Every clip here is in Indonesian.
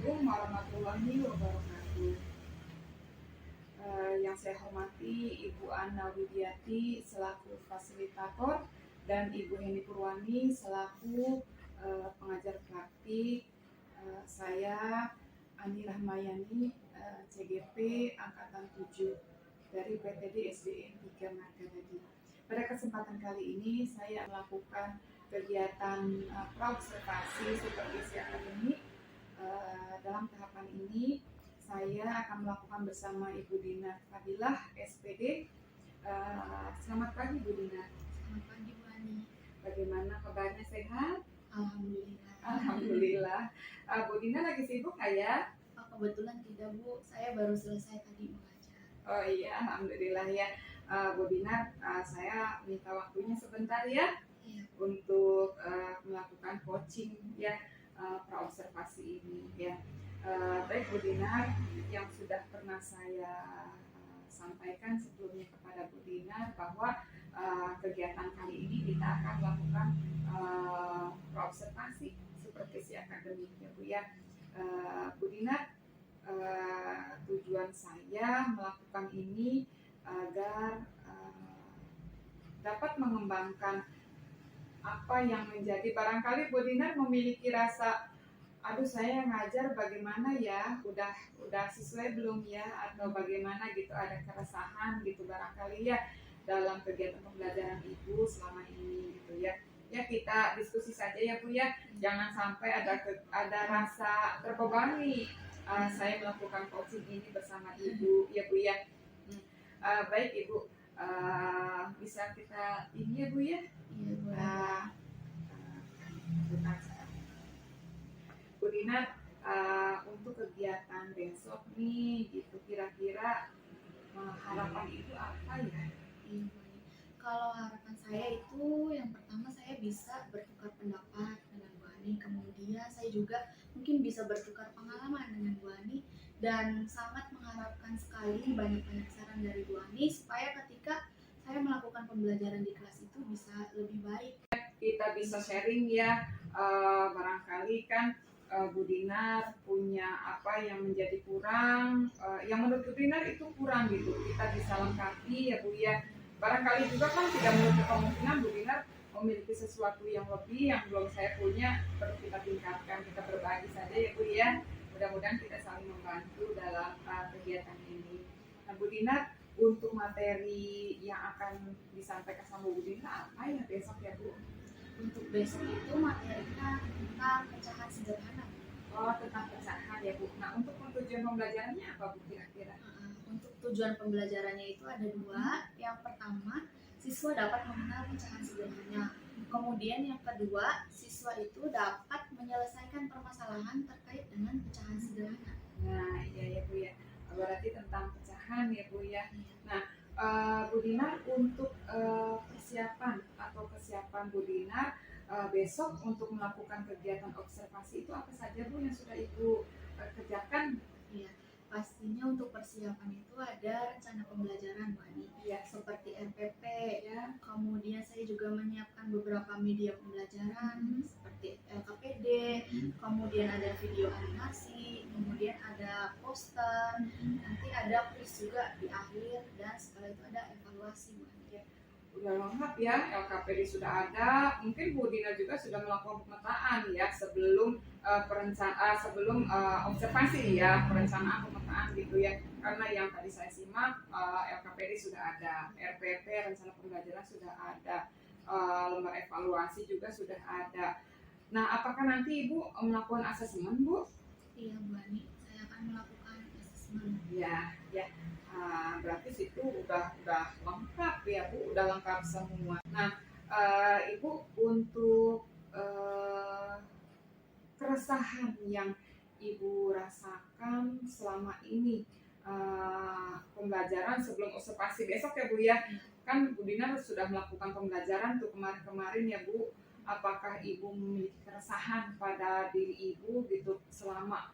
Assalamualaikum warahmatullahi wabarakatuh. Yang saya hormati Ibu Anna Widiati selaku fasilitator dan Ibu Heni Purwani selaku pengajar praktik. Saya Ani Rahmayani, CGP Angkatan 7 dari PTD SDN 3 Margadadi. Pada kesempatan kali ini saya melakukan kegiatan praobservasi supervisi akademik. Dalam tahapan ini saya akan melakukan bersama Ibu Dinar Fadilah, SPD. Selamat pagi Bu Dinar. Selamat pagi Bu Ani. Bagaimana kabarnya, sehat? Alhamdulillah. Alhamdulillah. Bu Dinar lagi sibuk nggak ya? Kebetulan tidak Bu, saya baru selesai tadi mengajar. Oh iya, alhamdulillah ya. Bu Dinar, saya minta waktunya sebentar ya. Iya. Untuk melakukan coaching ya, praobservasi ini ya. Baik Bu Dinar, yang sudah pernah saya sampaikan sebelumnya kepada Bu Dinar bahwa kegiatan kali ini kita akan melakukan praobservasi supervisi akademik ya Bu ya. Bu Dinar, tujuan saya melakukan ini agar dapat mengembangkan apa yang menjadi, barangkali Bu Dinar memiliki rasa, aduh saya ngajar bagaimana ya, udah sesuai belum ya, atau bagaimana gitu, ada keresahan gitu barangkali ya dalam kegiatan pembelajaran Ibu selama ini gitu ya. Ya kita diskusi saja ya Bu ya, jangan sampai ada rasa terbebani saya melakukan coaching ini bersama Ibu ya Bu ya. Baik Ibu, bisa kita ini ya Bu ya. Iya Bu. Bu Dinar, untuk kegiatan besok nih gitu, kira-kira harapan Ibu apa ya? Iya Bu Ani. Kalau harapan saya itu yang pertama saya bisa bertukar pendapat dengan Bu Ani, kemudian saya juga mungkin bisa bertukar pengalaman dengan Bu Ani, dan sangat mengharapkan sekali banyak-banyak saran dari Bu Ani supaya ketika saya melakukan pembelajaran di kelas itu bisa lebih baik. Kita bisa sharing ya, barangkali kan Bu Dinar punya apa yang menjadi kurang, yang menurut Bu Dinar itu kurang gitu, kita bisa lengkapi ya Bu ya. Barangkali juga kan tidak menutup kemungkinan Bu Dinar memiliki sesuatu yang lebih yang belum saya punya, perlu kita tingkatkan, kita berbagi saja ya Bu ya. Mudah-mudahan kita saling membantu dalam kegiatan ini. Nah Bu Dinar, untuk materi yang akan disampaikan sama Bu Dinar apa ya besok ya Bu? Untuk besok itu materinya tentang pecahan sederhana. Oh, tentang pecahan ya Bu. Nah, untuk tujuan pembelajarannya apa Bu kira-kira? Untuk tujuan pembelajarannya itu ada dua. Yang pertama, siswa dapat mengenal pecahan sederhana. Kemudian yang kedua, siswa itu dapat menyelesaikan permasalahan terkait dengan pecahan sederhana. Nah, iya ya Bu ya. Berarti tentang pecahan ya Bu ya. Nah, Bu Dinar, untuk persiapan Bu Dinar besok untuk melakukan kegiatan observasi itu apa saja Bu yang sudah Ibu kerjakan? Iya, pastinya untuk persiapan itu ada rencana pembelajaran Bu Ani, ya, seperti RPP ya. Kemudian saya juga menyiapkan beberapa media pembelajaran seperti LKPD, kemudian ada video animasi, kemudian ada poster, nanti ada quiz juga di akhir, dan setelah itu ada evaluasi Bu Ani. Udah lengkap ya, LKPD sudah ada, mungkin Bu Dinar juga sudah melakukan pemetaan ya sebelum sebelum observasi ya, perencanaan pemetaan gitu ya. Karena yang tadi saya simak, LKPD sudah ada, RPP rencana pembelajaran sudah ada, lembar evaluasi juga sudah ada. Nah, apakah nanti Ibu melakukan asesmen Bu? Iya Bu Ani, saya akan melakukan asesmen. Ya. Berarti situ udah lengkap ya Bu, udah lengkap semua. Nah, Ibu, untuk keresahan yang Ibu rasakan selama ini pembelajaran sebelum observasi besok ya Bu ya, kan Bu Dinar sudah melakukan pembelajaran tuh kemarin-kemarin ya Bu. Apakah Ibu memiliki keresahan pada diri Ibu gitu selama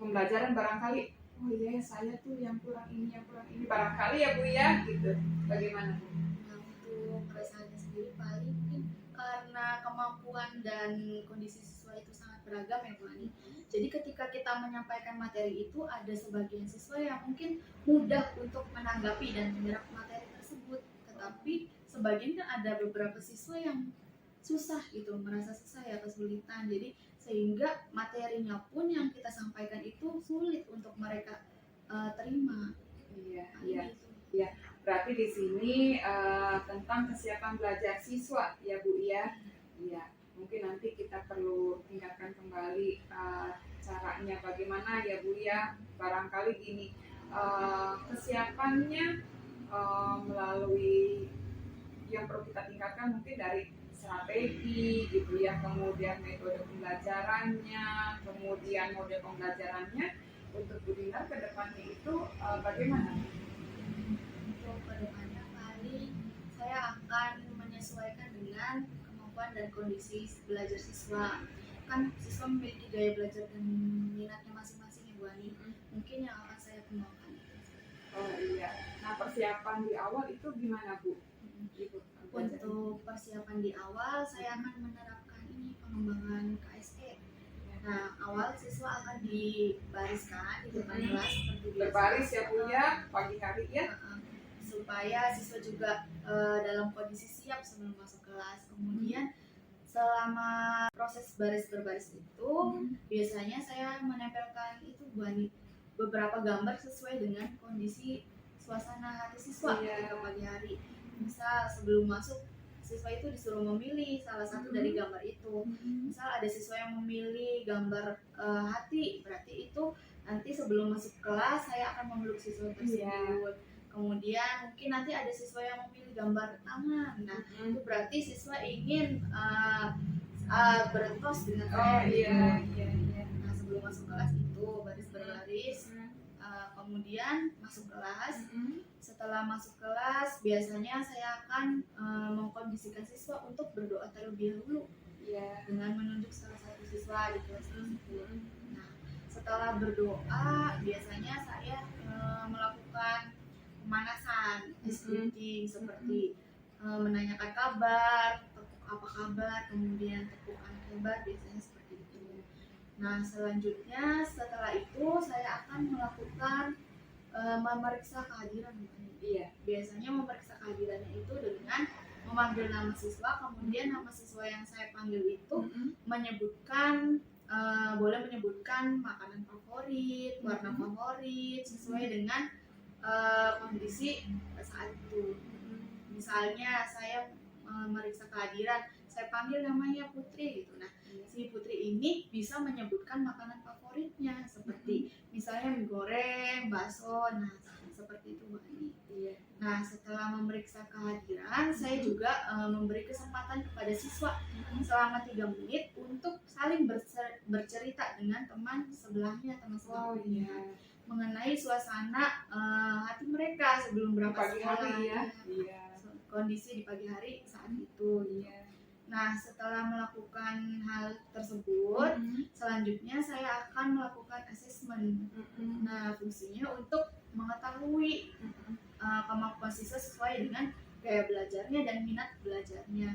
pembelajaran, barangkali oh iya saya tuh yang kurang ini barangkali ya Bu ya gitu, bagaimana Bu? Nah, untuk keresahannya sendiri paling mungkin karena kemampuan dan kondisi siswa itu sangat beragam ya Bu Ani. Jadi ketika kita menyampaikan materi itu ada sebagian siswa yang mungkin mudah untuk menanggapi dan menyerap materi tersebut, tetapi sebagian kan ada beberapa siswa yang susah gitu, merasa susah ya, kesulitan. Jadi sehingga materinya pun yang kita sampaikan itu sulit untuk mereka terima. Iya, Nah, iya. gitu. Ya, berarti di sini tentang kesiapan belajar siswa ya Bu ya. Iya, mungkin nanti kita perlu tingkatkan kembali caranya bagaimana ya Bu ya. Barangkali gini, kesiapannya melalui yang perlu kita tingkatkan mungkin dari strategi gitu ya, kemudian metode pembelajarannya, kemudian model pembelajarannya untuk Bu Dinar ke depannya itu bagaimana? Untuk kedepannya paling saya akan menyesuaikan dengan kemampuan dan kondisi belajar siswa. Kan siswa memiliki gaya belajar dan minatnya masing-masing ya Bu Ani. Mungkin yang akan saya kembangkan. Oh iya. Nah persiapan di awal itu gimana Bu? Gitu, Untuk persiapan di awal saya akan menerapkan ini pengembangan KSE. Nah, awal siswa akan dibariskan di depan kelas seperti biasa. berbaris ya Bu ya, pagi hari ya. Supaya siswa juga dalam kondisi siap sebelum masuk kelas. Kemudian selama proses baris berbaris itu biasanya saya menempelkan itu beberapa gambar sesuai dengan kondisi suasana hati siswa ketika pagi hari. Misal sebelum masuk siswa itu disuruh memilih salah satu dari gambar itu. Misal ada siswa yang memilih gambar hati, berarti itu nanti sebelum masuk kelas saya akan memeluk siswa tersebut. Kemudian mungkin nanti ada siswa yang memilih gambar tangan. Nah, itu berarti siswa ingin berentos dengan saya. Nah, sebelum masuk kelas itu baris berbaris. Kemudian masuk kelas. Setelah masuk kelas, biasanya saya akan mengkondisikan siswa untuk berdoa terlebih dahulu dengan menunjuk salah satu siswa di kelas tersebut. Nah, setelah berdoa, biasanya saya melakukan pemanasan, greeting seperti menanyakan kabar, tepuk apa kabar, kemudian tepuk anak hebat, biasanya seperti itu. Nah, selanjutnya setelah itu saya akan melakukan memeriksa kehadiran. Biasanya memeriksa kehadirannya itu dengan memanggil nama siswa, kemudian nama siswa yang saya panggil itu menyebutkan boleh menyebutkan makanan favorit, warna favorit sesuai dengan kondisi saat itu. Misalnya saya memeriksa kehadiran, saya panggil namanya Putri gitu. Nah, si Putri ini bisa menyebutkan makanan favoritnya seperti misalnya mie goreng, bakso. Nah, seperti itu Bu Ani. Nah, setelah memeriksa kehadiran, saya juga memberi kesempatan kepada siswa selama 3 menit untuk saling bercerita dengan teman sebelahnya, teman sebelahnya, mengenai suasana hati mereka sebelum berangkat sekolah. Kondisi di pagi hari saat itu. Nah, setelah melakukan hal tersebut, selanjutnya saya akan melakukan asesmen. Nah, fungsinya untuk mengetahui kemampuan siswa sesuai dengan gaya belajarnya dan minat belajarnya.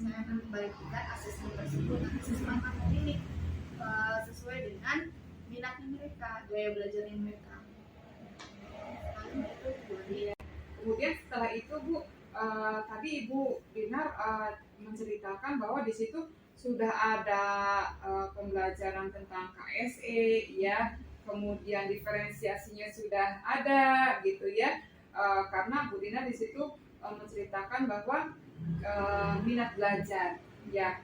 Saya akan membagikan asesmen tersebut. Nanti siswa akan memilih sesuai dengan minatnya mereka, gaya belajarnya mereka. Kemudian setelah itu Bu, tadi Ibu Dinar menceritakan bahwa di situ sudah ada pembelajaran tentang KSE ya, kemudian diferensiasinya sudah ada gitu ya, karena Bu Dinar di situ menceritakan bahwa minat belajar ya,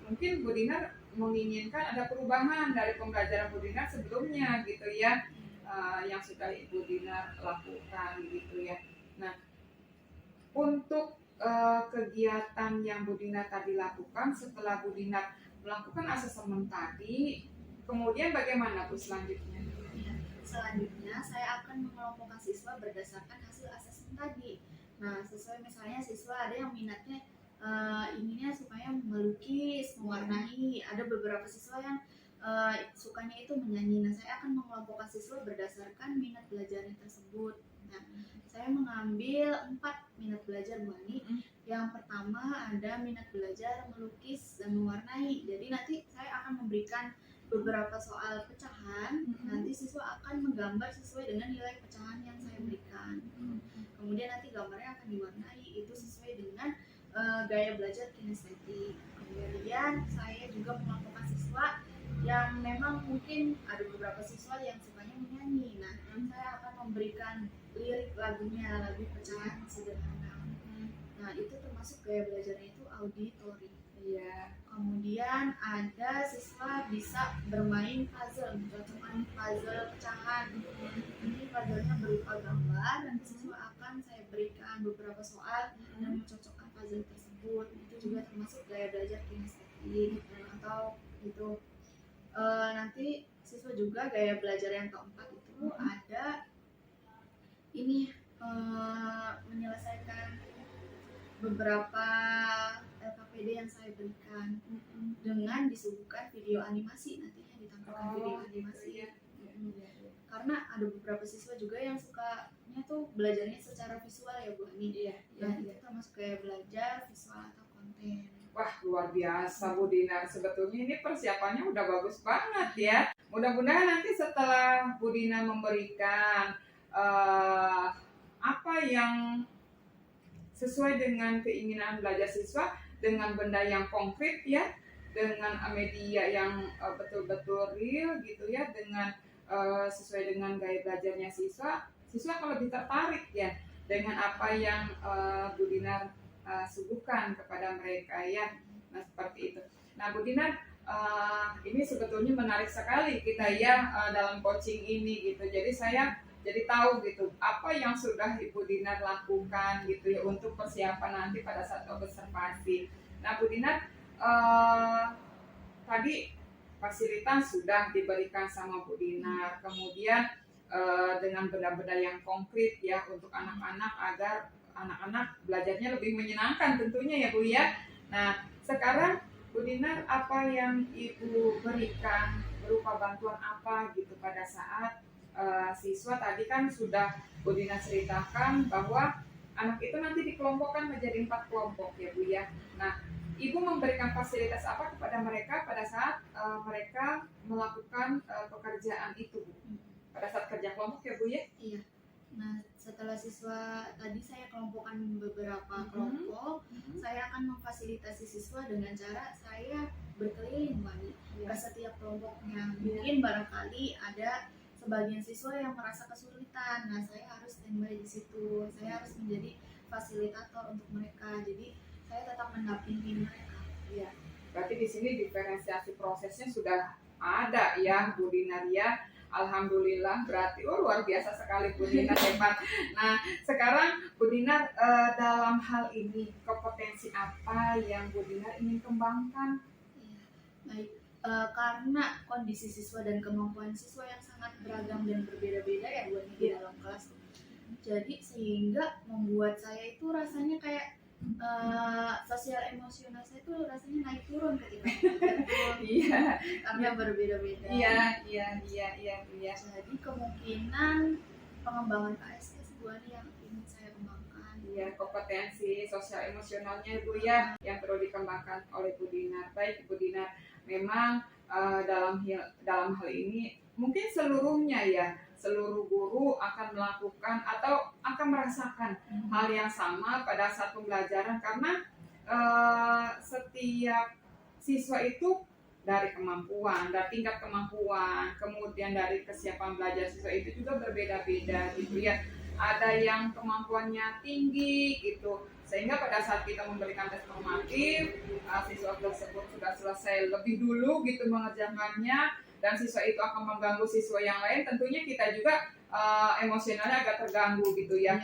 mungkin Bu Dinar menginginkan ada perubahan dari pembelajaran Bu Dinar sebelumnya gitu ya, yang sudah Ibu Dinar lakukan gitu ya. Nah, untuk kegiatan yang Bu Dinar tadi lakukan setelah Bu Dinar melakukan asesmen tadi, kemudian bagaimana Bu selanjutnya? Selanjutnya saya akan mengelompokkan siswa berdasarkan hasil asesmen tadi. Nah, sesuai misalnya siswa ada yang minatnya inginnya supaya melukis, mewarnai, ada beberapa siswa yang sukanya itu menyanyi. Nah, saya akan mengelompokkan siswa berdasarkan minat belajarnya tersebut. Nah, saya mengambil 4 minat belajar Bu Ani. Yang pertama ada minat belajar melukis dan mewarnai. Jadi nanti saya akan memberikan beberapa soal pecahan. Nanti siswa akan menggambar sesuai dengan nilai pecahan yang saya berikan. Kemudian nanti gambarnya akan diwarnai, itu sesuai dengan gaya belajar kinestetik. Kemudian saya juga mengelompokkan siswa yang memang mungkin ada beberapa siswa yang sukanya menyanyi. Nah, saya akan memberikan lirik lagunya, lagu pecahan sederhana. Nah, itu termasuk gaya belajarnya itu auditori. Iya. Kemudian ada siswa bisa bermain puzzle, mencocokkan puzzle pecahan. Ini puzzle-nya berupa gambar, dan siswa akan saya berikan beberapa soal dan mencocokkan puzzle tersebut. Itu juga termasuk gaya belajar kinestetik atau itu. Nanti siswa juga gaya belajar yang keempat itu ada ini menyelesaikan beberapa LKPD yang saya berikan dengan disuguhkan video animasi, nantinya ditampilkan video animasi. Karena ada beberapa siswa juga yang sukanya tuh belajarnya secara visual ya Bu Ani. Nah, itu termasuk kayak belajar visual atau konten. Wah, luar biasa Bu Dinar. Sebetulnya ini persiapannya udah bagus banget ya. Mudah-mudahan nanti setelah Bu Dinar memberikan apa yang sesuai dengan keinginan belajar siswa, dengan benda yang konkret ya, dengan media yang betul-betul real gitu ya, dengan sesuai dengan gaya belajarnya siswa kalau tertarik ya dengan apa yang Bu Dinar suguhkan kepada mereka ya. Nah, seperti itu. Nah, Bu Dinar, ini sebetulnya menarik sekali kita ya dalam coaching ini gitu. Jadi saya jadi tahu gitu apa yang sudah Ibu Dinar lakukan gitu ya untuk persiapan nanti pada saat observasi. Nah, Bu Dinar, tadi fasilitas sudah diberikan sama Bu Dinar, kemudian dengan benda-benda yang konkret ya untuk anak-anak agar anak-anak belajarnya lebih menyenangkan tentunya ya Bu ya. Nah, sekarang Bu Dinar, apa yang Ibu berikan berupa bantuan apa gitu pada saat siswa tadi kan sudah Bu Dinar ceritakan bahwa anak itu nanti dikelompokkan menjadi 4 kelompok ya Bu ya. Nah, Ibu memberikan fasilitas apa kepada mereka pada saat mereka melakukan pekerjaan itu Bu? Pada saat kerja kelompok ya Bu ya? Iya. Nah, setelah siswa tadi saya kelompokkan beberapa kelompok, saya akan memfasilitasi siswa dengan cara saya berkeliling ke setiap kelompoknya. Mungkin barangkali ada sebagian siswa yang merasa kesulitan. Nah, saya harus standby di situ. Saya harus menjadi fasilitator untuk mereka. Jadi, saya tetap mendampingi mereka. Iya. Berarti di sini diferensiasi prosesnya sudah ada ya Bu Dinar ya. Alhamdulillah, berarti luar biasa sekali Bu Dinar, hebat. Nah, sekarang Bu Dinar dalam hal ini kompetensi apa yang Bu Dinar ingin kembangkan? Iya, baik. Karena kondisi siswa dan kemampuan siswa yang sangat beragam dan berbeda-beda ya buat di dalam kelas. Jadi sehingga membuat saya itu rasanya kayak sosial emosional saya itu rasanya naik turun ketika Iya, karena berbeda-beda. Iya. Jadi kemungkinan pengembangan KSS Bu Ani yang ingin saya kembangkan. Iya, kompetensi sosial emosionalnya Bu ya yang perlu dikembangkan oleh Bu Dinar. Baik Bu Dinar, memang dalam hal ini mungkin seluruhnya ya, seluruh guru akan melakukan atau akan merasakan hal yang sama pada saat pembelajaran karena setiap siswa itu dari kemampuan, dari tingkat kemampuan, kemudian dari kesiapan belajar siswa itu juga berbeda-beda gitu ya. Ada yang kemampuannya tinggi gitu, sehingga pada saat kita memberikan tes formatif, siswa tersebut sudah selesai lebih dulu gitu mengerjakannya, dan siswa itu akan mengganggu siswa yang lain, tentunya kita juga emosionalnya agak terganggu gitu ya.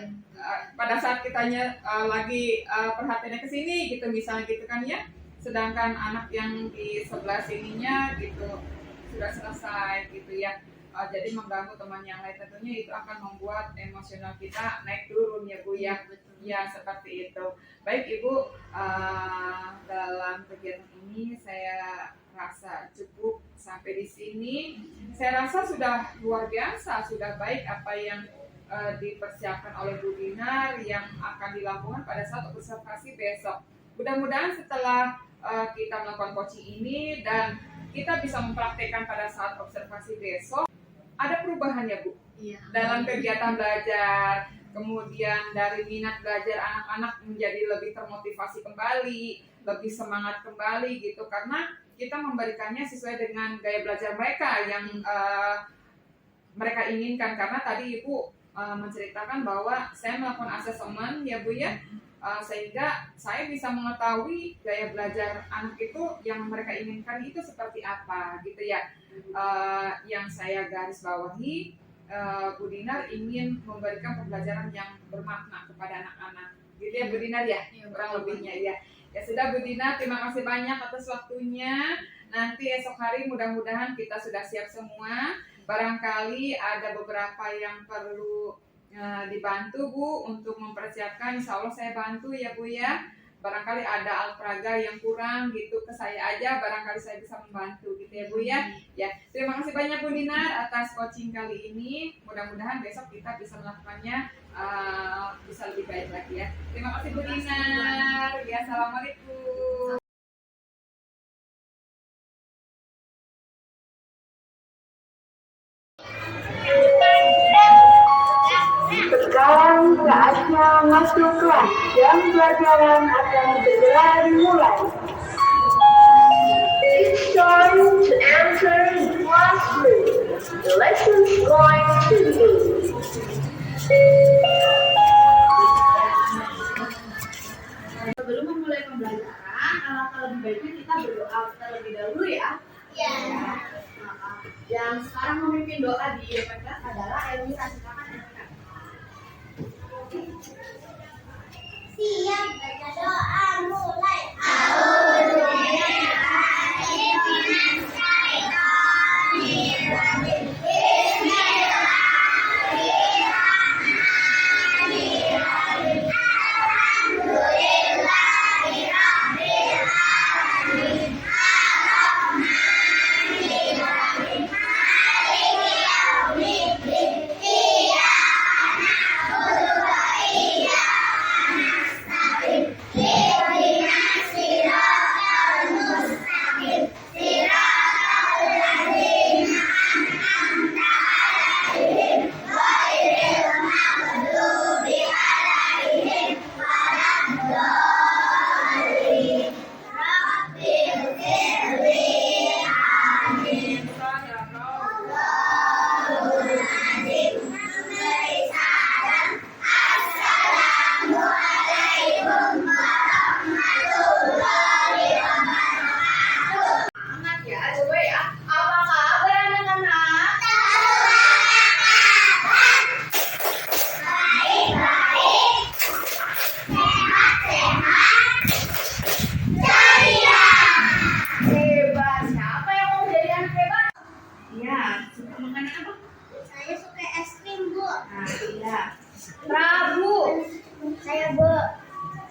Pada saat kitanya lagi perhatiannya ke sini gitu misalnya gitu kan ya, sedangkan anak yang di sebelah sininya gitu sudah selesai gitu ya. Jadi mengganggu teman yang lain, tentunya itu akan membuat emosional kita naik turun ya Bu ya. Ya seperti itu. Baik Ibu, dalam kegiatan ini saya rasa cukup sampai di sini. Saya rasa sudah luar biasa, sudah baik apa yang dipersiapkan oleh Bu Dinar yang akan dilakukan pada saat observasi besok. Mudah-mudahan setelah kita melakukan coaching ini dan kita bisa mempraktekkan pada saat observasi besok, ada perubahan ya Bu? Iya. Dalam kegiatan belajar, kemudian dari minat belajar anak-anak menjadi lebih termotivasi kembali, lebih semangat kembali gitu, karena kita memberikannya sesuai dengan gaya belajar mereka yang mereka inginkan. Karena tadi Ibu menceritakan bahwa saya melakukan asesmen ya Bu ya, sehingga saya bisa mengetahui gaya belajar anak itu yang mereka inginkan itu seperti apa gitu ya. Yang saya garis bawahi, Bu Dinar ingin memberikan pembelajaran yang bermakna kepada anak-anak gitu ya Bu Dinar ya, kurang lebihnya ya. Ya sudah Bu Dinar, terima kasih banyak atas waktunya. Nanti esok hari mudah-mudahan kita sudah siap semua. Barangkali ada beberapa yang perlu dibantu Bu untuk mempersiapkan, insya Allah saya bantu ya Bu ya. Barangkali ada alat peraga yang kurang gitu, ke saya aja, barangkali saya bisa membantu gitu ya Bu ya. Ya, terima kasih banyak Bu Dinar atas coaching kali ini. Mudah-mudahan besok kita bisa melakukannya bisa lebih baik lagi ya. Terima kasih Bu Dinar. Ya, assalamualaikum. Sekarang saatnya masuk kelas. Jam pelajaran akan segera dimulai. It's time to enter the classroom. The lesson's going to begin. Sebelum memulai pembelajaran, alangkah lebih baiknya kita berdoa terlebih dahulu ya. Ya. Yang sekarang memimpin doa di depan kelas adalah Elmira. Silakan Elmira. Siap, baca doa mulai.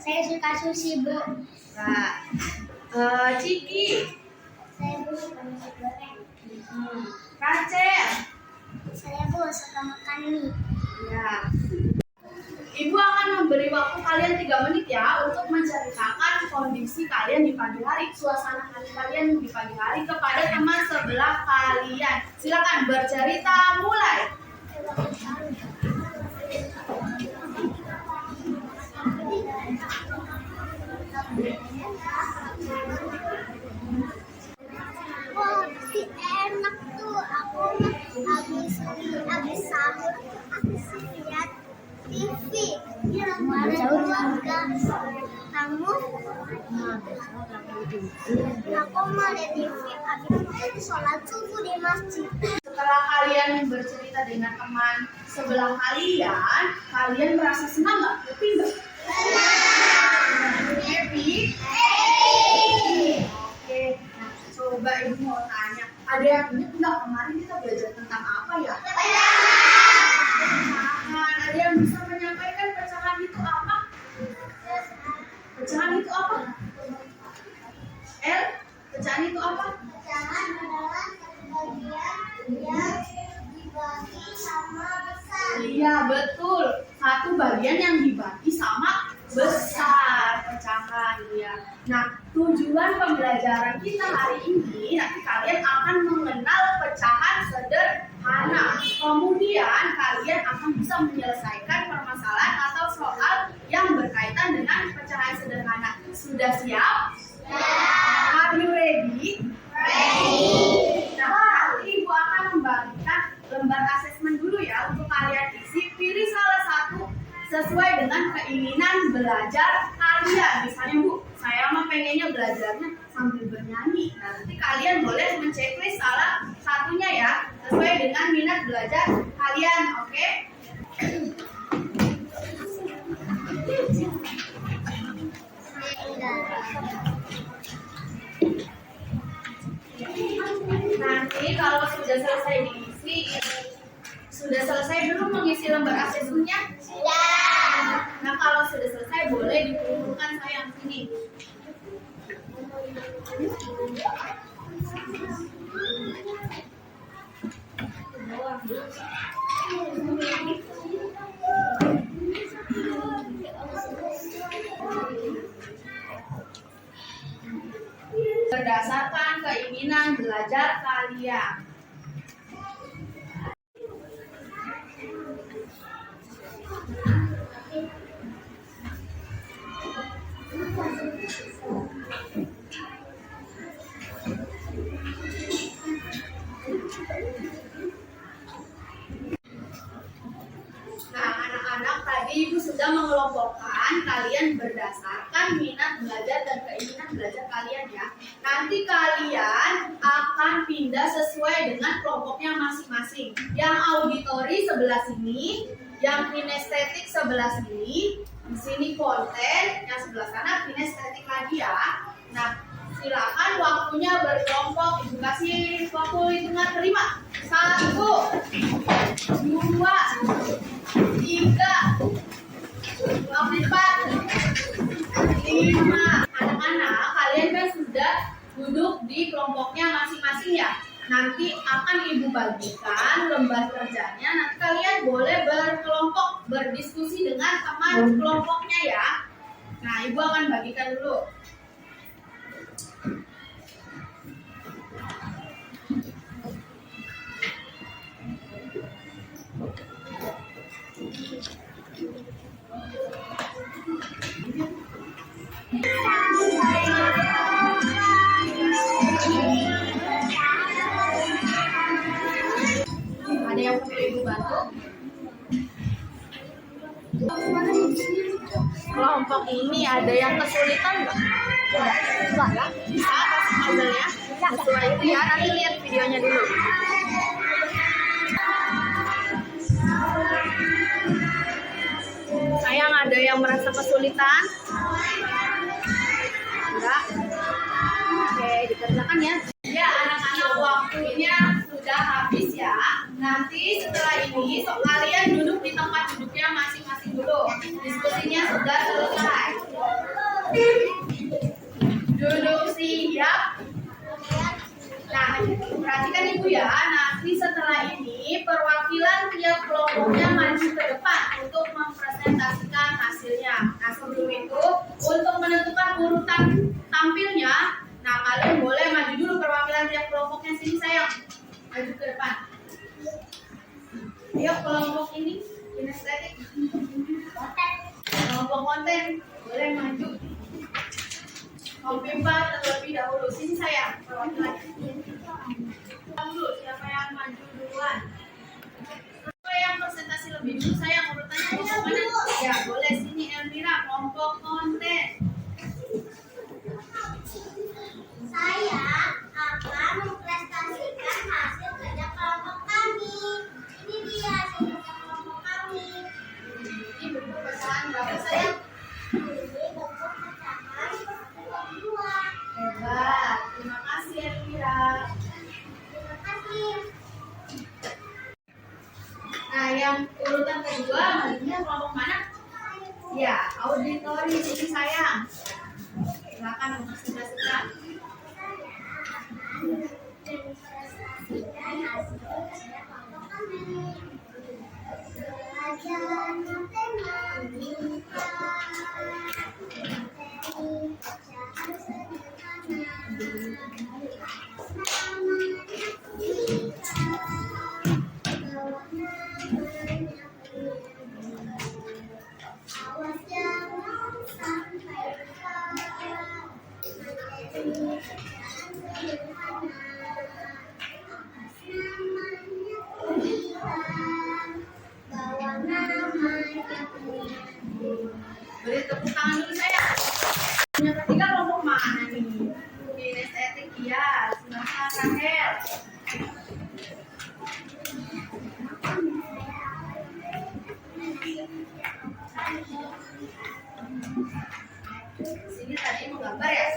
Saya suka sushi, Bu. Ciki. Saya Bu suka nasi goreng. Rachel. Saya Bu suka makan mie. Ya. Ibu akan memberi waktu kalian 3 menit ya untuk menceritakan kondisi kalian di pagi hari, suasana hati kalian di pagi hari kepada teman sebelah kalian. Silakan bercerita, mulai. Oh, si enak tuh. Aku habis sahur, habis lihat TV. Ada keluarga. Kamu? Aku mau lihat TV. Habis sholat subuh di masjid. Setelah kalian bercerita dengan teman sebelah kalian, kalian merasa senang nggak? Happy nggak? Happy? Oke, nah, coba ibu mau tanya, ada yang ingat nggak kemarin kita belajar tentang apa ya? Pecahan. Ada yang bisa menyampaikan pecahan itu apa? Pecahan itu apa? Pecahan itu apa? Pecahan adalah satu bagian yang dibagi sama besar. Iya, betul. bagian yang dibagi sama besar pecahan ya. Nah, tujuan pembelajaran kita hari ini nanti kalian akan mengenal pecahan sederhana. Kemudian kalian akan bisa menyelesaikan permasalahan atau soal yang berkaitan dengan pecahan sederhana. Sudah siap? Are you ready? Nah, nanti Ibu akan membagikan lembar asesmen dulu ya untuk kalian isi. Pilih salah satu sesuai dengan keinginan belajar kalian. Misalnya Bu, saya mah pengennya belajarnya sambil bernyanyi. Nah, nanti kalian boleh menceklis salah satunya ya, sesuai dengan minat belajar kalian, oke? Nanti kalau sudah selesai diisi, sudah selesai belum mengisi lembar asesmennya? Sudah. Nah, kalau sudah selesai boleh dikumpulkan sayang sini. Berdasarkan keinginan belajar kalian. Nah, anak-anak tadi Ibu sudah mengelompokkan kalian berdasarkan minat belajar dan keinginan belajar kalian ya. Nanti kalian akan pindah sesuai dengan kelompoknya masing-masing. Yang auditori sebelah sini, yang kinestetik sebelah sini, di sini konten, yang sebelah sana kinestetik lagi ya. Nah, silakan waktunya berkelompok. Ibu kasih waktu hitungan 5. 1, 2, 3, 4, 5. Anak-anak, kalian kan sudah duduk di kelompoknya masing-masing ya. Nanti akan Ibu bagikan lembar kerjanya. Nanti kalian boleh berkelompok, berdiskusi dengan teman kelompoknya ya. Nah, Ibu akan bagikan dulu. Ada yang perlu Ibu bantu? Kelompok ini ada yang kesulitan nggak? Enggak ya? Bisa kasih puzzle-nya? Sesuai itu ya, nanti lihat videonya dulu. Sayang, ada yang merasa kesulitan? Enggak? Oke, dikerjakan ya. Ya, anak-anak, waktunya sudah habis ya. Nanti setelah ini, kalian duduk di tempat duduknya masing-masing dulu. Diskusinya sudah selesai. Duduk siap. Nah, perhatikan Ibu ya. Nanti setelah ini, perwakilan tiap kelompoknya maju ke depan untuk mempresentasikan hasilnya. Nah, sebelum itu, untuk menentukan urutan tampilnya, nah kalian boleh maju dulu perwakilan tiap kelompoknya. Sini sayang, maju ke depan. Ayo kelompok ini, kinestetik. Kelompok konten, boleh maju. Kompipat terlebih dahulu. Sini sayang, perwakilannya. Dulu, siapa yang maju duluan? Siapa yang presentasi lebih dulu sayang, urutannya kelompok mana? Ya, boleh sini Elmira, kelompok konten. Rahel. Sini tadi mau gambar ya?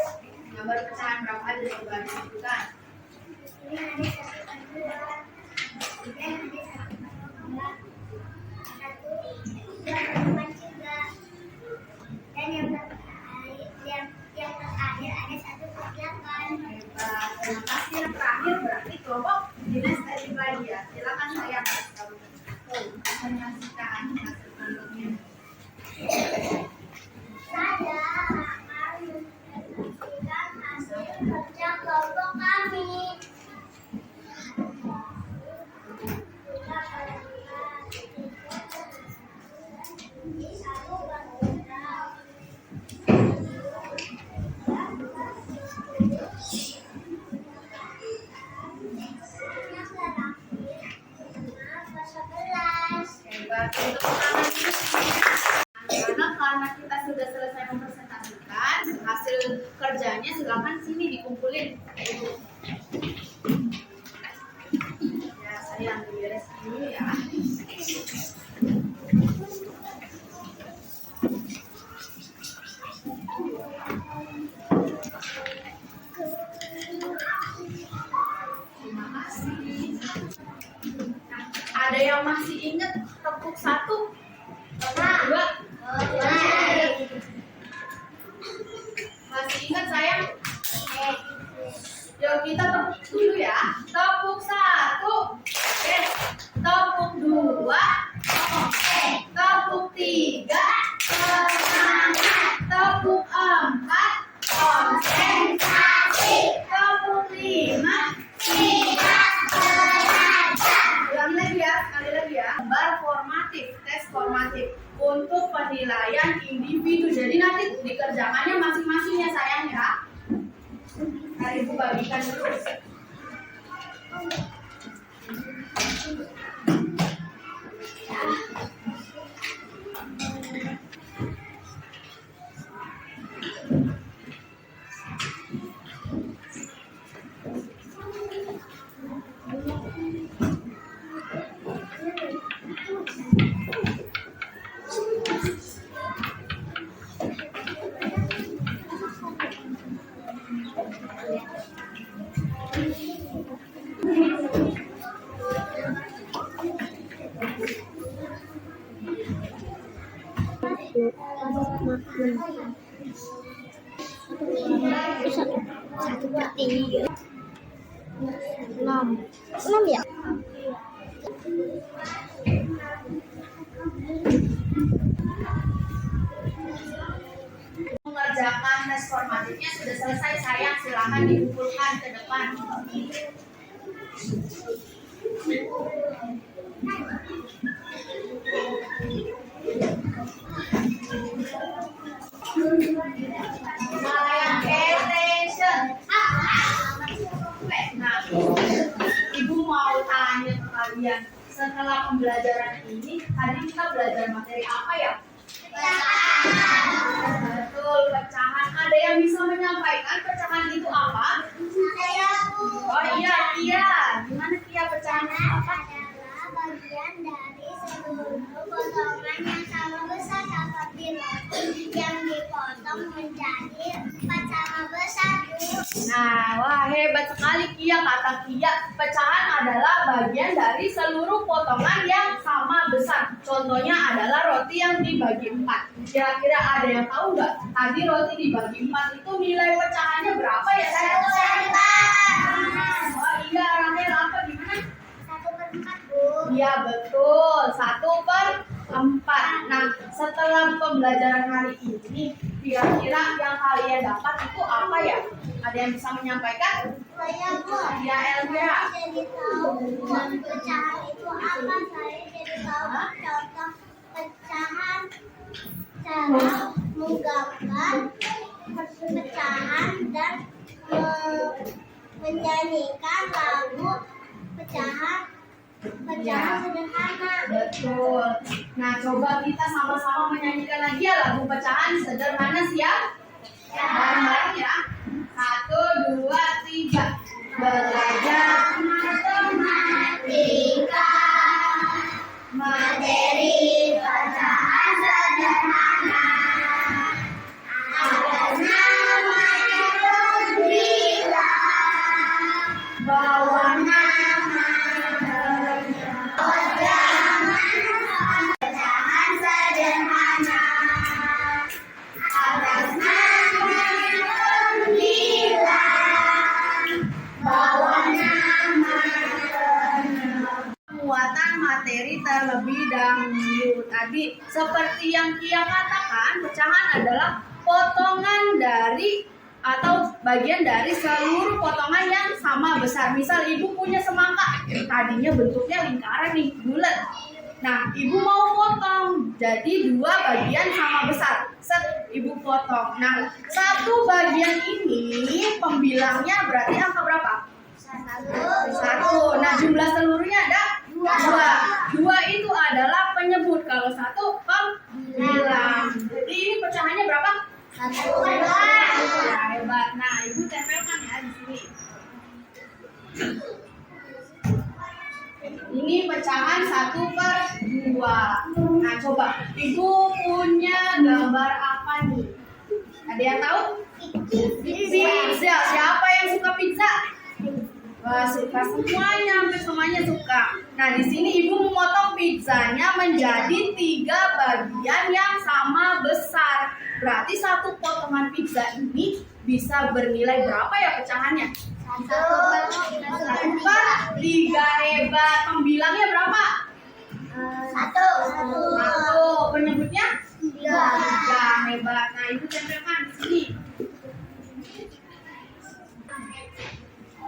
Gambar pecahan berapa aja coba disebutkan. Ini ada 1, 2, 3, ada 1, 2, 4 juga. Dan yang terakhir ada 1/8. Hebat. Terima kasih. Yang terakhir berarti kelompok dinas tadi lagi ya. Silakan saya menyaksikan hasil bentuknya. Saya akan menyaksikan hasil kerja kelompok kami. Hebat. Untuk karena kita sudah selesai mempresentasikan hasil kerjanya, silakan sini dikumpulin. Ya, saya ambil beres dulu ya. Terima kasih. Nah, ada yang masih ingat tepuk 1, 2? Masih ingat sayang? Yuk kita tepuk dulu ya. Tepuk 1. Tepuk 2. Tepuk 3. Tepuk 4. Konsentrasi. Tepuk 5. Ulangi lagi ya, sekali lagi ya. Gambar formatif, tes formatif untuk penilaian individu. Jadi nanti dikerjakannya masing-masing ya sayang ya. Mari Ibu bagikan dulu. Satu per 3. 6 ya? Mengerjakan tes formatifnya sudah selesai sayang, silakan dikumpulkan ke depan. Sayang attention. Nah, Ibu mau tanya ke kalian, setelah pembelajaran ini, tadi kita belajar materi apa ya? Betul, pecahan. Ada yang bisa menyampaikan pecahan itu apa? Oh iya, Kia. Gimana Kia pecahannya apa? Adalah bagian dari seluruh potongan yang sama besar seperti roti yang dipotong menjadi 4 sama besar. Nah, wah hebat sekali Kia. Kata Kia, pecahan adalah bagian dari seluruh potongan yang sama besar. Contohnya adalah roti yang dibagi 4. Kira-kira ada yang tahu nggak? Tadi roti dibagi 4 itu nilai pecahannya berapa ya? 1/4. Oh iya, Rahel apa gimana? 1/4, Bu. Iya betul, 1/4. Nah, setelah pembelajaran hari ini, kira-kira yang kalian dapat itu apa ya? Ada yang bisa menyampaikan? Saya, Bu. Ya, Elvira. Saya jadi tahu pecahan itu apa. Saya jadi tahu contoh pecahan, cara menggambar pecahan dan menyanyikan lagu pecahan sederhana. Betul. Nah, coba kita sama-sama menyanyikan lagi ya lagu pecahan sederhana, siap? Bareng-bareng ya. 1, 2, 3. Bawa nama pecahan sederhana atas nama sembilan. Bawa nama muatan materi terlebih dahulu. Tadi seperti yang Kia katakan, pecahan adalah potongan dari atau bagian dari seluruh potongan yang sama besar. Misal ibu punya semangka, tadinya bentuknya lingkaran nih, bulat. Nah, ibu mau potong jadi 2 bagian sama besar. Set, ibu potong. Nah, 1 bagian ini pembilangnya berarti angka berapa? 1. Nah, jumlah seluruhnya ada 2. 2 itu adalah penyebut. Kalau 1 pembilang. Jadi ini pecahannya berapa? 1. Ya, hebat. Nah, ibu tempelkan ya di sini. Ini pecahan 1/2. Nah, coba ibu punya gambar apa nih? Ada yang tahu? Pizza. Siapa yang suka pizza? Wah, suka semuanya, hampir semuanya suka. Nah, di sini ibu memotong pizzanya menjadi 3 bagian yang sama besar. Berarti 1 potongan pizza ini bisa bernilai berapa ya pecahannya? 1/3. Hebat. Pembilangnya berapa? 1. Penyebutnya? 3. Hebat. Nah, ibu tempelkan di sini.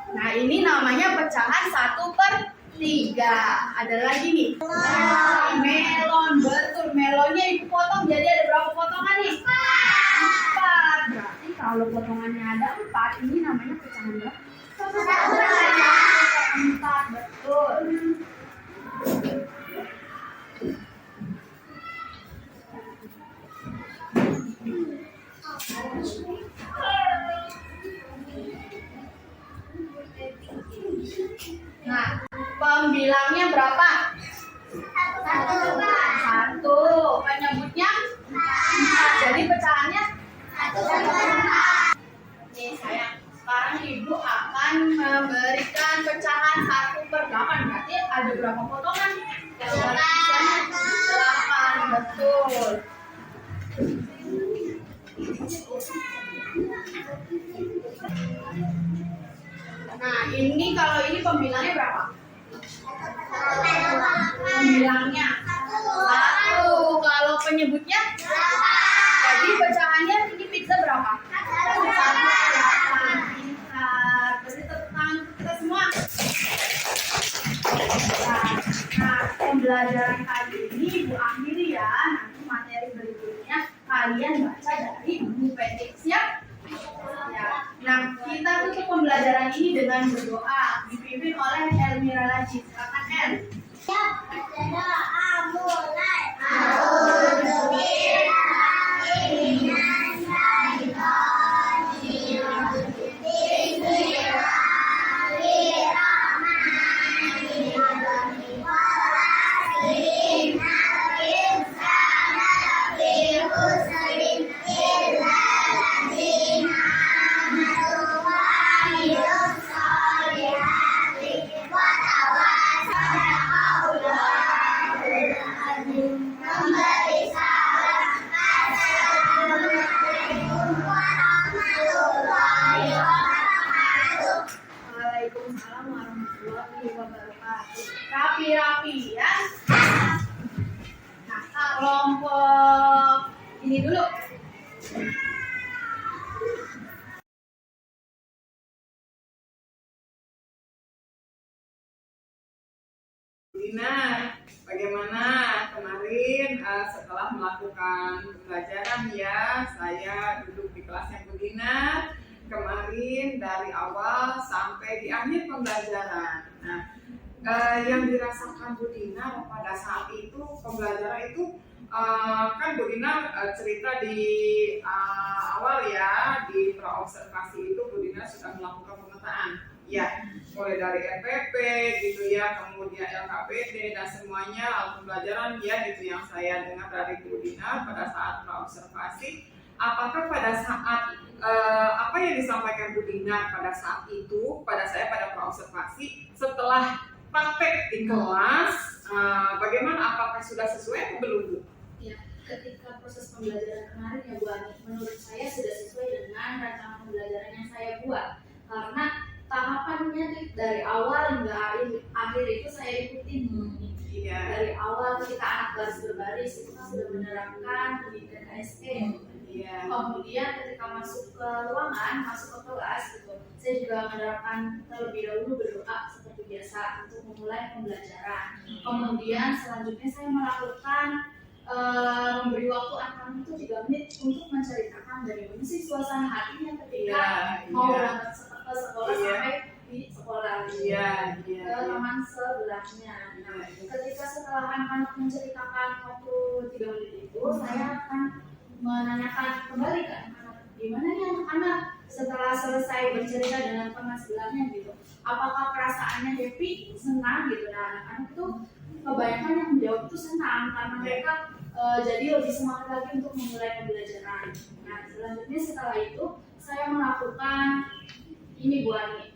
Nah, ini namanya pecahan 1/3. Ada lagi nih. Melon. Betul. Melonnya ibu potong jadi ada berapa potongan nih? 4. Berarti kalau potongannya ada 4, ini namanya pecahan berapa? 4. Betul. Nah, pembilangnya berapa? 1. Penyebutnya 4. Jadi pecahannya 1/4. Oke, sayang. Sekarang ibu akan memberikan pecahan 1/8. Berarti ada berapa potongan? 8. Betul. Nah, ini kalau ini pembilangnya berapa? Pembilangnya 1. Kalau penyebutnya 8. Jadi pecahannya ini pizza berapa? 1/8. Pintar. Beri tepuk tangan kita semua. Nah, pembelajaran kali ini ibu akhiri ya. Nanti materi berikutnya kalian baca dari buku pendek. Siap? Ya. Nah, kita tutup pembelajaran ini dengan berdoa dipimpin oleh Elmira Lajis. Silakan El. Siap, berdoa mulai. Alhamdulillah. Waalaikumsalam warahmatullahi wabarakatuh. Rapi-rapi ya. Nah, kelompok ini dulu. Dina, bagaimana kemarin setelah melakukan pembelajaran ya, saya duduk di kelasnya Bu Dina kemarin dari awal sampai di akhir pembelajaran. Nah, yang dirasakan Bu Dina pada saat itu pembelajaran itu kan Bu Dina cerita di awal ya, di praobservasi itu Bu Dina sudah melakukan pemetaan ya, mulai dari RPP gitu ya, kemudian LKPD dan semuanya alat pembelajaran ya gitu yang saya dengar dari Bu Dina pada saat praobservasi. Apakah pada saat apa yang disampaikan Bu Dina pada saat itu pada saya pada praobservasi setelah praktek di kelas, bagaimana, apakah sudah sesuai atau belum, Bu? Ya, ketika proses pembelajaran kemarin ya Bu Ani, menurut saya sudah sesuai dengan rancangan pembelajaran yang saya buat. Karena tahapannya dari awal hingga akhir itu saya ikutin. Iya. Dari awal ketika anak baris berbaris itu kan sudah menerapkan pendidikan KSE. Iya. Kemudian ketika masuk ke ruangan, masuk ke kelas gitu, saya juga menerapkan terlebih dahulu berdoa seperti biasa untuk memulai pembelajaran. Kemudian selanjutnya saya melakukan memberi waktu anak-anak itu 3 menit untuk menceritakan bagaimana sih suasana hatinya ketika mau berangkat ke sekolah sampai di sekolah ke teman sebelahnya. Nah, ketika setelah anak-anak menceritakan waktu 3 menit itu, saya akan menanyakan kembali ke anak-anak, gimana nih anak-anak setelah selesai bercerita dengan teman sebelahnya gitu, apakah perasaannya happy, senang gitu. Nah, anak-anak itu kebanyakan yang menjawab itu senang karena mereka jadi lebih semangat lagi untuk memulai pembelajaran. Nah, selanjutnya setelah itu saya melakukan ini Bu Ani,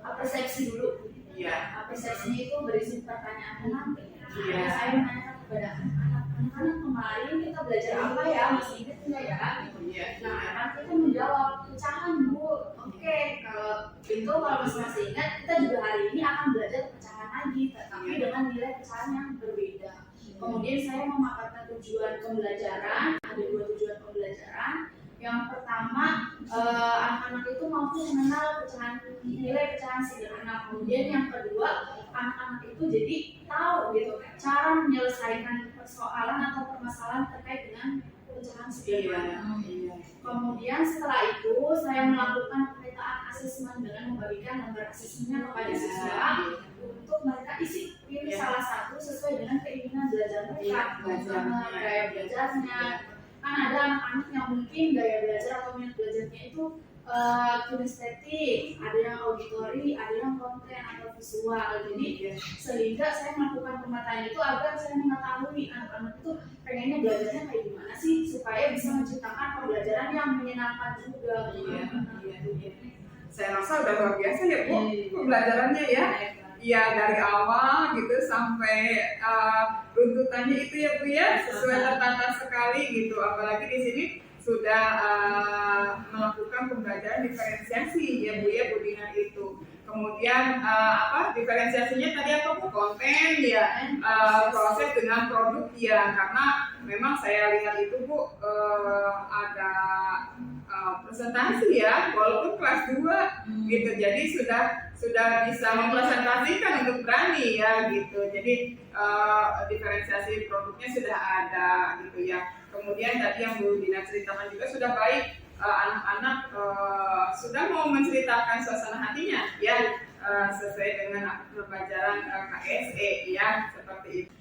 persepsi dulu. Persepsinya itu berisi pertanyaan penting. Saya menanyakan kepada anak-anak kemarin kita belajar apa ya, masih ingat nggak ya? Nah, anak itu menjawab pecahan Bu. Oke, kalau itu kalau masih ingat, kita juga hari ini akan belajar pecahan lagi, tetapi dengan nilai pecahan yang berbeda. Kemudian saya memaparkan tujuan pembelajaran, ada 2 tujuan pembelajaran. Yang pertama, anak-anak itu mampu mengenal nilai pecahan sederhana. Kemudian yang kedua, anak-anak itu jadi tahu gitu cara menyelesaikan persoalan atau permasalahan terkait dengan pecahan sederhana. Kemudian setelah itu saya melakukan pemetaan asesmen dengan membagikan lembar asesmennya kepada siswa untuk mereka isi pilih salah satu sesuai dengan keinginan belajar mereka, gaya belajarnya. Kan ada anak-anak yang mungkin gaya belajar atau minat belajarnya itu kinestetik, ada yang auditori, ada yang konten atau visual. Jadi sehingga saya melakukan pemetaan itu agar saya mengetahui anak-anak itu pengennya belajarnya kayak gimana sih supaya bisa menciptakan pembelajaran yang menyenangkan juga. Saya rasa udah luar biasa ya Bu pembelajarannya ya. Iya, dari awal gitu sampai runtutannya itu ya Bu ya, sesuai tertata sekali gitu. Apalagi di sini sudah melakukan pembelajaran diferensiasi ya Bu ya, Bu Dina itu. Kemudian diferensiasinya tadi apa Bu? Konten ya, proses dengan produk ya, karena memang saya lihat itu Bu ada presentasi ya, walaupun kelas 2 gitu, jadi sudah bisa mempresentasikan untuk berani ya gitu. Jadi diferensiasi produknya sudah ada gitu ya. Kemudian tadi yang Bu Dina ceritakan juga sudah baik, anak-anak sudah mau menceritakan suasana hatinya ya, sesuai dengan pembelajaran KSE ya, seperti itu.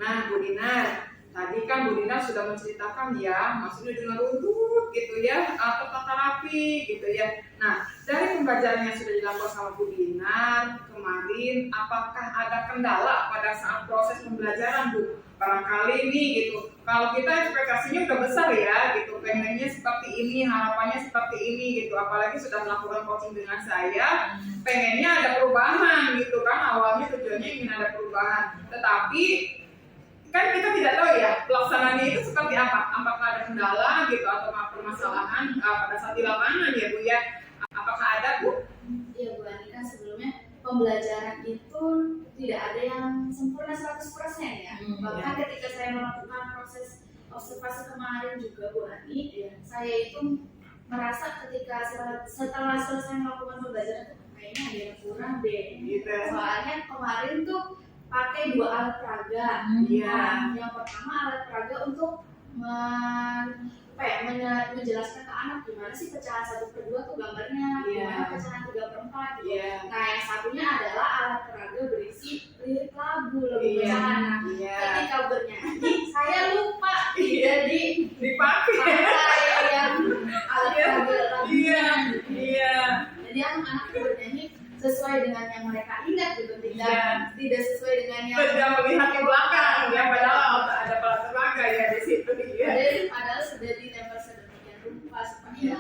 Nah Bu Dina, tadi kan Bu Dina sudah menceritakan ya, maksudnya dengan runtut gitu ya, tertata rapi gitu ya. Nah, dari pembelajaran yang sudah dilakukan sama Bu Dina kemarin, apakah ada kendala pada saat proses pembelajaran Bu? Barangkali nih gitu, kalau kita ekspektasinya udah besar ya gitu, pengennya seperti ini, harapannya seperti ini gitu, apalagi sudah melakukan coaching dengan saya, pengennya ada perubahan gitu kan, awalnya tujuannya ingin ada perubahan, tetapi kan kita tidak tahu ya pelaksanaannya itu seperti apa, apakah ada kendala gitu atau permasalahan pada saat di lapangan ya Bu ya, apakah ada Bu? Iya Bu Ani, kan sebelumnya pembelajaran itu tidak ada yang sempurna 100% ya. Bahkan ketika saya melakukan proses observasi kemarin juga Bu Ani, saya itu merasa ketika setelah selesai melakukan pembelajaran itu kayaknya ada yang kurang deh. Soalnya kemarin tuh pakai 2 alat peraga. Yang pertama alat peraga untuk menjelaskan ke anak gimana sih pecahan 1/2 tuh gambarnya, gimana pecahan 3/4 gitu. Nah yang satunya adalah alat peraga berisi lirik lagu pecahan. Ketika bernyanyi saya lupa jadi dipakai yang alat peraga lagunya. Jadi anak-anak bernyanyi sesuai dengan yang mereka ingat gitu, tidak sesuai dengan yang tidak melihat ke belakang ya, padahal ada alat peraga ya di situ ya. Jadi padahal sudah ditempel sedemikian rupa supaya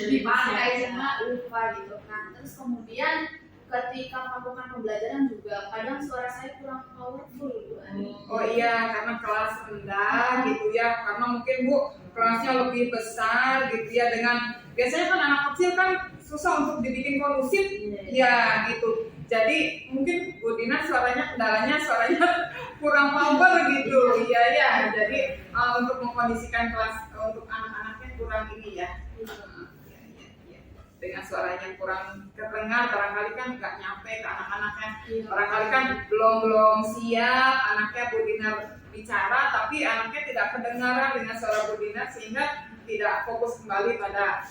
dipakai cuma lupa gitu kan. Terus kemudian ketika melakukan pembelajaran juga kadang suara saya kurang powerful Bu Ani. Oh iya, karena kelas rendah gitu ya, karena mungkin Bu kelasnya lebih besar gitu ya, dengan biasanya kan anak kecil kan susah untuk dibikin kondusif ya gitu. Jadi mungkin Bu Dina kendalanya suaranya kurang power gitu, iya ya. Jadi untuk mengkondisikan kelas untuk anak-anaknya kurang ini ya. Dengan suaranya yang kurang terdengar, barangkali kan nggak nyampe ke anak-anaknya, barangkali kan belum siap anaknya Bu Dina bicara, tapi anaknya tidak kedengaran dengan suara Bu Dina sehingga tidak fokus kembali pada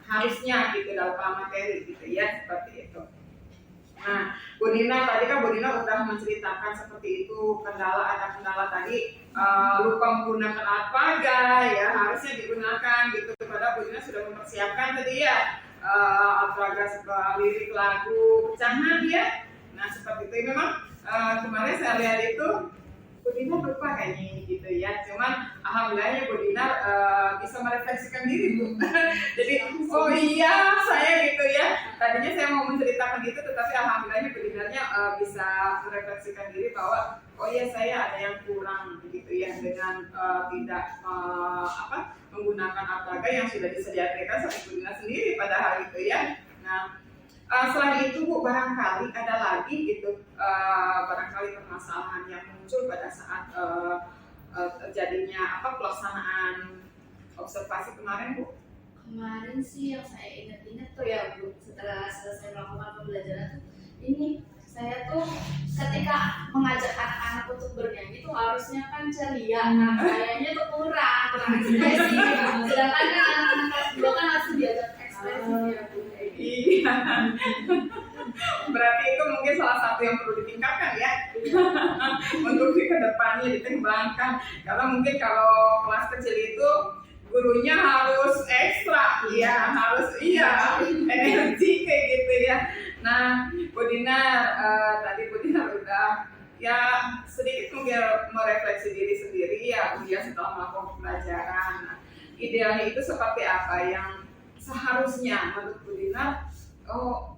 harusnya gitu dalam materi gitu ya, seperti itu. Nah, Bu Dina tadi kan Bu Dina udah menceritakan seperti itu, ada kendala tadi, lupa menggunakan alat peraga ya, harusnya digunakan gitu. Padahal Bu Dina sudah mempersiapkan tadi ya alat peraga sebuah lirik lagu pecahan ya. Nah seperti itu memang kemarin saya lihat itu Bu Dina lupa kayaknya ini gitu ya. Cuman alhamdulillahnya Bu Dina bisa merefleksikan diri Bu. Jadi oh iya saya gitu ya. Tadinya saya mau menceritakan gitu, tetapi alhamdulillahnya Bu Dinanya bisa merefleksikan diri bahwa oh iya saya ada yang kurang gitu ya dengan tidak menggunakan alat peraga yang sudah disediakan sama Bu Dina sendiri pada hari itu ya. Nah selain itu Bu, barangkali ada lagi gitu, barangkali permasalahan yang muncul pada saat terjadinya pelaksanaan observasi kemarin Bu? Kemarin sih yang saya ingat-ingat tuh ya Bu, setelah selesai melakukan pembelajaran tuh ini saya tuh ketika mengajak anak-anak untuk bernyanyi tuh harusnya kan ceria, nah kayaknya tuh kurang ekspresi gitu. Sedangkan kan anak-anak kelas 2 kan harus diajak ekspresi ya Bu. Iya. Berarti itu mungkin salah satu yang perlu ditingkatkan ya. Untuk di kedepannya dikembangkan. Karena mungkin kalau kelas kecil itu gurunya harus ekstra, ya harus energi kayak gitu ya. Nah, Bu Dina tadi Bu Dina udah ya sedikit mungkin merefleksi diri sendiri ya Bu ya setelah melakukan pembelajaran. Nah, idealnya itu seperti apa yang seharusnya menurut Bu Dina? Oh,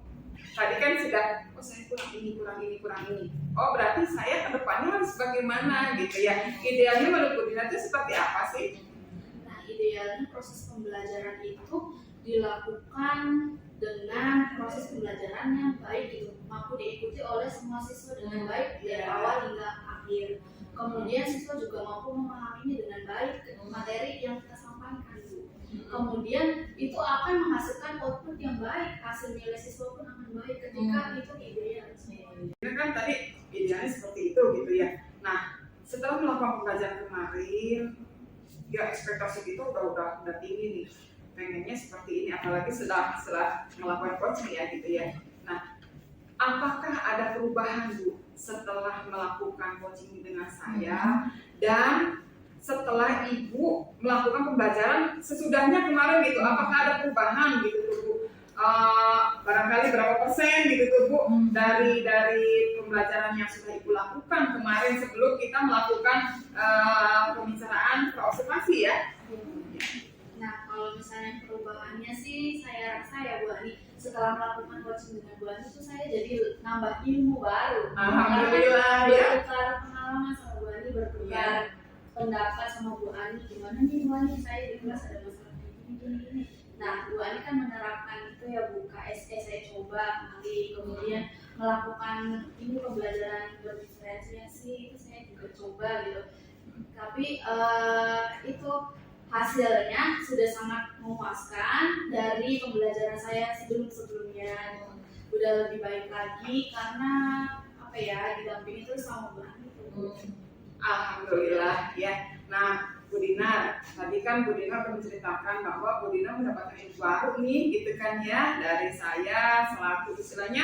tadi kan sudah saya kurang ini. Oh, berarti saya ke depannya harus bagaimana gitu ya. Idealnya menurut Bu Dina itu seperti apa sih? Nah, idealnya proses pembelajaran itu dilakukan dengan proses pembelajaran yang baik gitu, mampu diikuti oleh semua siswa dengan baik dari awal hingga akhir. Kemudian siswa juga mampu memahaminya dengan baik materi yang kita sampaikan Bu. Kemudian itu akan menghasilkan output yang baik, hasil nilai siswa pun akan baik ketika itu ideal. Ini kan tadi idealnya seperti itu gitu ya. Nah, setelah melakukan pembelajaran kemarin, ya ekspektasi kita udah tinggi nih. Pengennya seperti ini, apalagi setelah melakukan coaching ya gitu ya. Nah, apakah ada perubahan Bu setelah melakukan coaching dengan saya dan setelah Ibu melakukan pembelajaran sesudahnya kemarin gitu? Apakah ada perubahan gitu tuh Bu? Barangkali berapa persen gitu tuh Bu dari pembelajaran yang sudah Ibu lakukan kemarin sebelum kita melakukan pembicaraan observasi ya? Nah, kalau misalnya perubahannya sih saya rasa ya Bu Ani, setelah melakukan coaching dengan Bu Ani itu saya jadi nambah ilmu baru. Alhamdulillah ya. Bertukar pengalaman sama Bu Ani, bertukar pendapat sama Bu Ani, gimana nih Bu Ani, saya di kelas ada masalah ini. Nah, Bu Ani kan menerapkan itu ya Bu, KSE saya coba kali, kemudian melakukan ini pembelajaran berdiferensiasi itu saya juga coba gitu. Tapi itu hasilnya sudah sangat memuaskan dari pembelajaran saya sebelumnya. Udah lebih baik lagi karena didampingi terus sama Bu Ani. Alhamdulillah ya. Nah, Bu Dina, tadi kan Bu Dina menceritakan bahwa Bu Dina mendapatkan ilmu baru nih gitu kan ya dari saya selaku istilahnya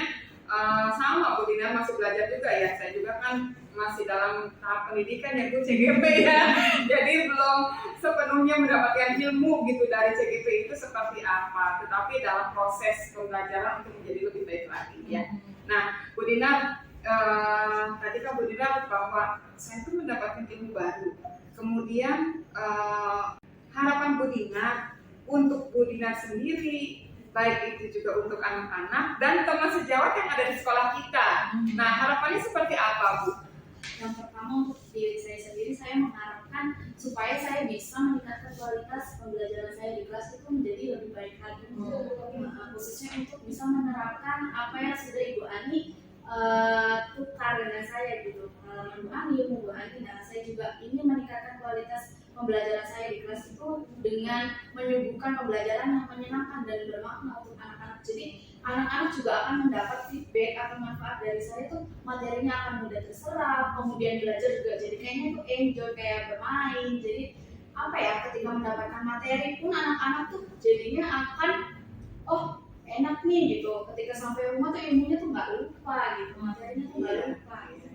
sama Bu Dina masih belajar juga ya. Saya juga kan masih dalam tahap pendidikan ya Bu, CGP ya. Jadi belum sepenuhnya mendapatkan ilmu gitu dari CGP itu seperti apa. Tetapi dalam proses pembelajaran untuk menjadi lebih baik lagi ya. Nah, Bu Dina tadi kan Bu Dina bahwa saya itu mendapatkan ilmu baru. Kemudian harapan Bu Dina untuk Bu Dina sendiri baik itu juga untuk anak-anak dan teman sejawat yang ada di sekolah kita. Nah, harapannya seperti apa, Bu? Yang pertama untuk diri saya sendiri, saya mengharapkan supaya saya bisa meningkatkan kualitas pembelajaran saya di kelas itu menjadi lebih baik lagi. Khususnya untuk bisa menerapkan apa yang sudah Ibu Ani tukar dengan saya gitu. Ibu Ani, nah saya juga ingin meningkatkan kualitas pembelajaran saya di kelas itu dengan menyuguhkan pembelajaran yang menyenangkan dan bermakna untuk anak-anak. Jadi anak-anak juga akan mendapat feedback atau manfaat dari saya itu, materinya akan mudah terserap, kemudian belajar juga jadi kayaknya tuh enjoy kayak bermain. Jadi apa ya, ketika mendapatkan materi pun anak-anak tuh jadinya akan enak nih gitu. Ketika sampai rumah tuh ilmunya tuh nggak lupa gitu, materinya tuh nggak lupa gitu.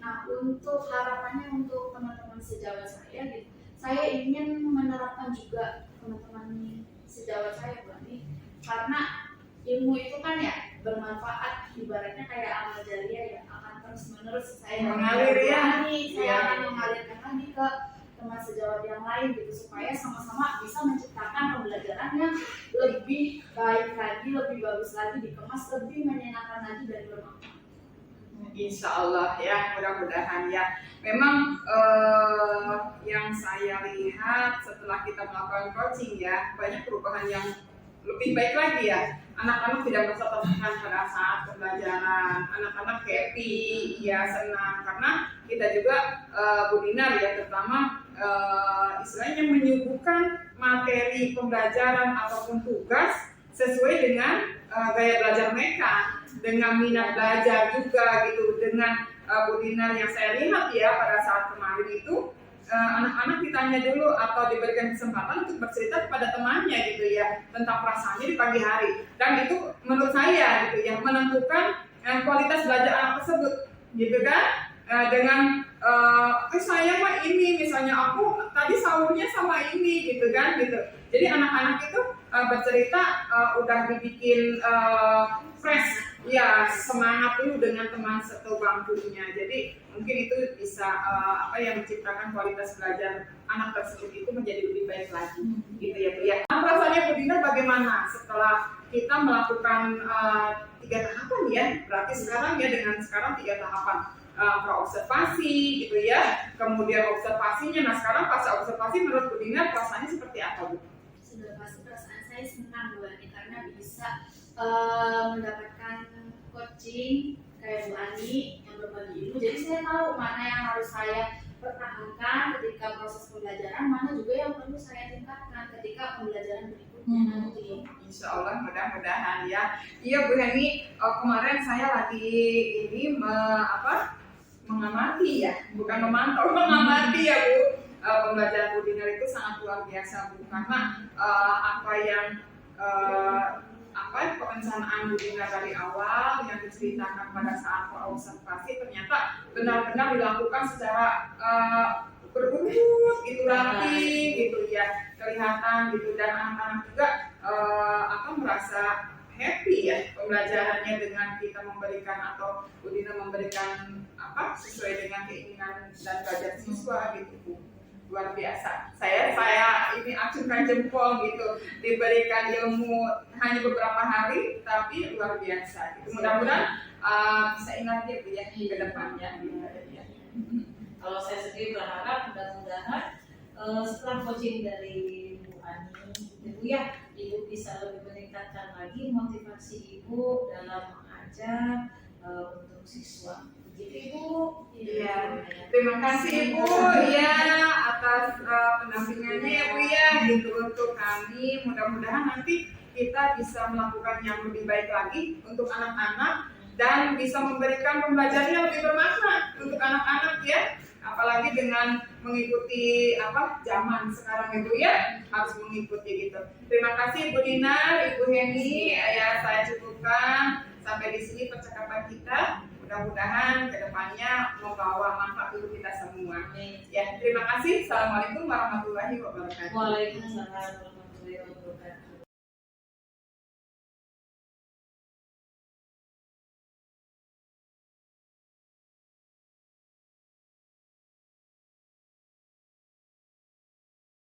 Nah, untuk harapannya untuk teman-teman sejawat saya gitu, saya ingin menerapkan juga teman-teman sejawat saya Bu Ani, karena ilmu itu kan ya bermanfaat, ibaratnya kayak amal jariah ya, akan terus menerus saya Mengalir ya. saya akan mengalirkan lagi ke teman sejawat yang lain gitu, supaya sama-sama bisa menciptakan pembelajaran yang lebih baik lagi, lebih bagus lagi, dikemas lebih menyenangkan lagi dan bermanfaat. Insya Allah ya, mudah-mudahan ya. Memang yang saya lihat setelah kita melakukan coaching ya, banyak perubahan yang lebih baik lagi ya. Anak-anak tidak merasa tertekan pada saat pembelajaran, anak-anak happy, ya senang karena kita juga Bu Dinar ya, terutama istilahnya menyuguhkan materi pembelajaran ataupun tugas sesuai dengan gaya belajar mereka, dengan minat belajar juga gitu. Dengan Bu Dinar yang saya lihat ya pada saat kemarin itu, anak-anak ditanya dulu atau diberikan kesempatan untuk bercerita kepada temannya gitu ya tentang perasaannya di pagi hari, dan itu menurut saya gitu ya menentukan kualitas belajar anak tersebut gitu kan. Dengan saya mah ini misalnya aku tadi sahurnya sama ini gitu kan gitu. Jadi anak-anak itu bercerita udah dibikin fresh ya, semangat dulu dengan teman satu bangkunya. Jadi mungkin itu bisa menciptakan kualitas belajar anak tersebut itu menjadi lebih baik lagi gitu ya Bu ya. Rasanya Bu Dina bagaimana setelah kita melakukan 3 tahapan ya, berarti sekarang ya dengan sekarang 3 tahapan observasi gitu ya, kemudian observasinya. Nah sekarang pas observasi menurut Bu Dina perasaannya seperti apa Bu? Sudah pasti perasaan saya senang Bu Ani, karena bisa mendapatkan coaching kayak Bu Ani yang berbagi ilmu. Jadi saya tahu mana yang harus saya pertahankan ketika proses pembelajaran, mana juga yang perlu saya tingkatkan ketika pembelajaran berikutnya nanti. Insya Allah mudah-mudahan ya. Iya Bu Heni, kemarin saya lagi ini mengamati ya, bukan memantau, mengamati ya Bu. Pembelajaran Bu Dinar itu sangat luar biasa Bu, karena apa yang perencanaan Bu Dinar dari awal yang diceritakan pada saat observasi ternyata benar-benar dilakukan secara berurut gitu, rapi gitu ya, kelihatan gitu, dan anak-anak juga merasa happy ya pembelajarannya dengan kita memberikan atau Bu Dina memberikan sesuai dengan keinginan dan budget siswa gitu Bu. Luar biasa. Saya ini acungkan jempol gitu, diberikan ilmu hanya beberapa hari tapi luar biasa gitu. Mudah-mudahan bisa ingat ya Bu ya ke depannya gitu ya. Kalau saya sendiri berharap mudah-mudahan setelah coaching dari Bu Ani gitu ya, Ibu bisa lebih meningkatkan lagi motivasi Ibu dalam mengajar untuk siswa. Begitu Ibu. Iya. Terima kasih Ibu ya atas pendampingannya ya Bu ya gitu untuk kami. Mudah-mudahan nanti kita bisa melakukan yang lebih baik lagi untuk anak-anak dan bisa memberikan pembelajaran yang lebih bermakna untuk anak-anak ya. Apalagi dengan mengikuti zaman sekarang Ibu ya, harus mengikuti gitu. Terima kasih Ibu Dinar, Ibu Heni ya, saya cukupkan sampai di sini percakapan kita. Mudah-mudahan kedepannya membawa manfaat untuk kita semua. Ya, terima kasih. Assalamualaikum warahmatullahi wabarakatuh. Waalaikumsalam warahmatullahi wabarakatuh.